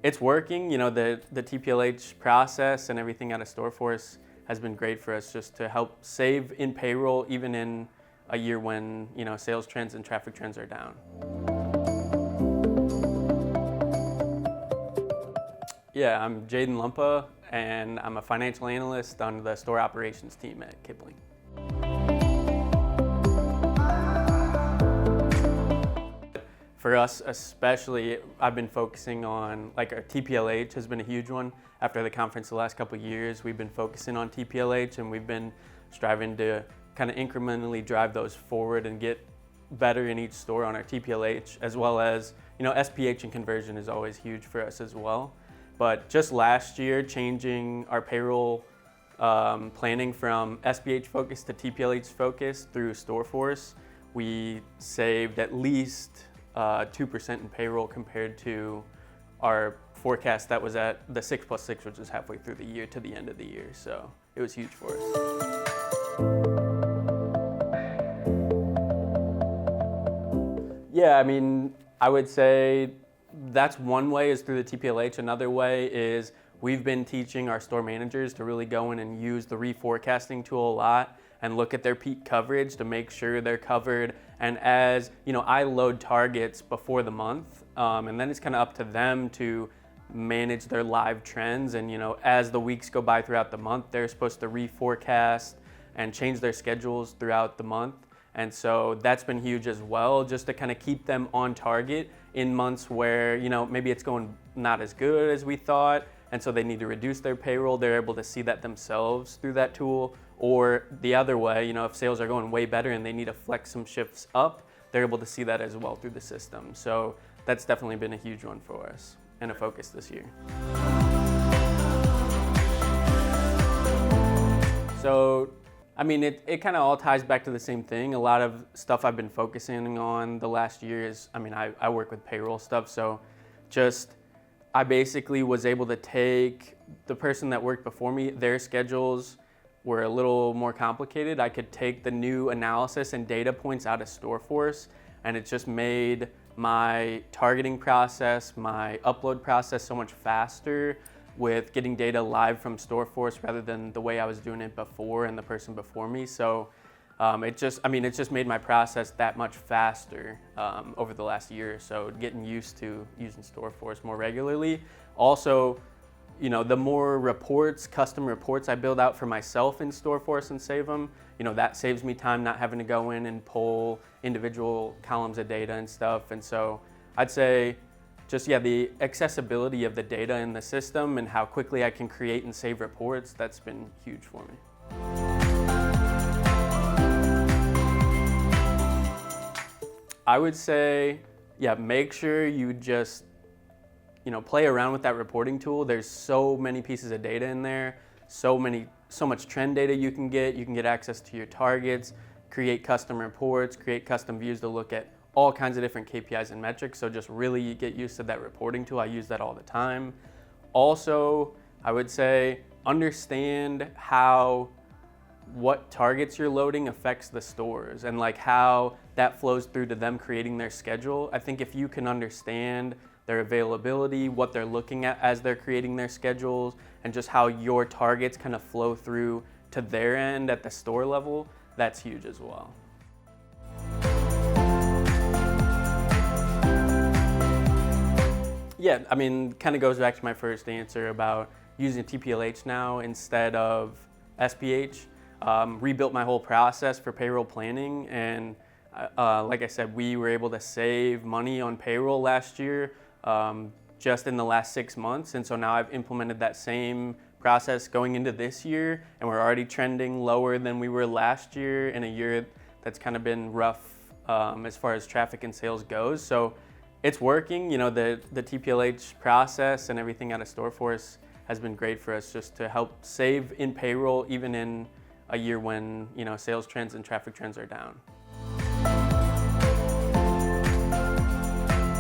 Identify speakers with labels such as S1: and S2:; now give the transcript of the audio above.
S1: it's working. The TPLH process and everything out of StoreForce has been great for us just to help save in payroll, even in a year when, sales trends and traffic trends are down. Yeah, I'm Jaden Lumpa, and I'm a financial analyst on the store operations team at Kipling. For us especially, I've been focusing on, our TPLH has been a huge one. After the conference the last couple of years, we've been focusing on TPLH, and we've been striving to kind of incrementally drive those forward and get better in each store on our TPLH, as well as, SPH and conversion is always huge for us as well. But just last year, changing our payroll planning from SPH focus to TPLH focus through StoreForce, we saved at least 2% in payroll compared to our forecast that was at the 6+6, which is halfway through the year to the end of the year. So it was huge for us. Yeah, I would say that's one way is through the TPLH. Another way is we've been teaching our store managers to really go in and use the reforecasting tool a lot and look at their peak coverage to make sure they're covered. And as I load targets before the month, and then it's kind of up to them to manage their live trends. And as the weeks go by throughout the month, they're supposed to reforecast and change their schedules throughout the month. And so that's been huge as well, just to kind of keep them on target in months where, maybe it's going not as good as we thought, and so they need to reduce their payroll. They're able to see that themselves through that tool. Or the other way, if sales are going way better and they need to flex some shifts up, they're able to see that as well through the system. So that's definitely been a huge one for us and a focus this year. So it kind of all ties back to the same thing. A lot of stuff I've been focusing on the last year is, I work with payroll stuff, so I basically was able to take the person that worked before me, their schedules were a little more complicated. I could take the new analysis and data points out of StoreForce, and it just made my targeting process, my upload process so much faster with getting data live from StoreForce rather than the way I was doing it before and the person before me. So it's just made my process that much faster over the last year or so, getting used to using StoreForce more regularly. Also, the more reports, custom reports I build out for myself in StoreForce and save them, that saves me time not having to go in and pull individual columns of data and stuff. And so I'd say the accessibility of the data in the system and how quickly I can create and save reports, that's been huge for me. I would say, make sure you just, play around with that reporting tool. There's so many pieces of data in there, so much trend data you can get. You can get access to your targets, create custom reports, create custom views to look at all kinds of different KPIs and metrics. So just really get used to that reporting tool. I use that all the time. Also, I would say understand how what targets you're loading affects the stores and how that flows through to them creating their schedule. I think if you can understand their availability, what they're looking at as they're creating their schedules, and just how your targets kind of flow through to their end at the store level, that's huge as well. Yeah, kind of goes back to my first answer about using TPLH now instead of SPH. Rebuilt my whole process for payroll planning, and like I said, we were able to save money on payroll last year just in the last 6 months, and so now I've implemented that same process going into this year, and we're already trending lower than we were last year in a year that's kind of been rough as far as traffic and sales goes. So it's working. The TPLH process and everything out of StoreForce has been great for us just to help save in payroll, even in a year when sales trends and traffic trends are down.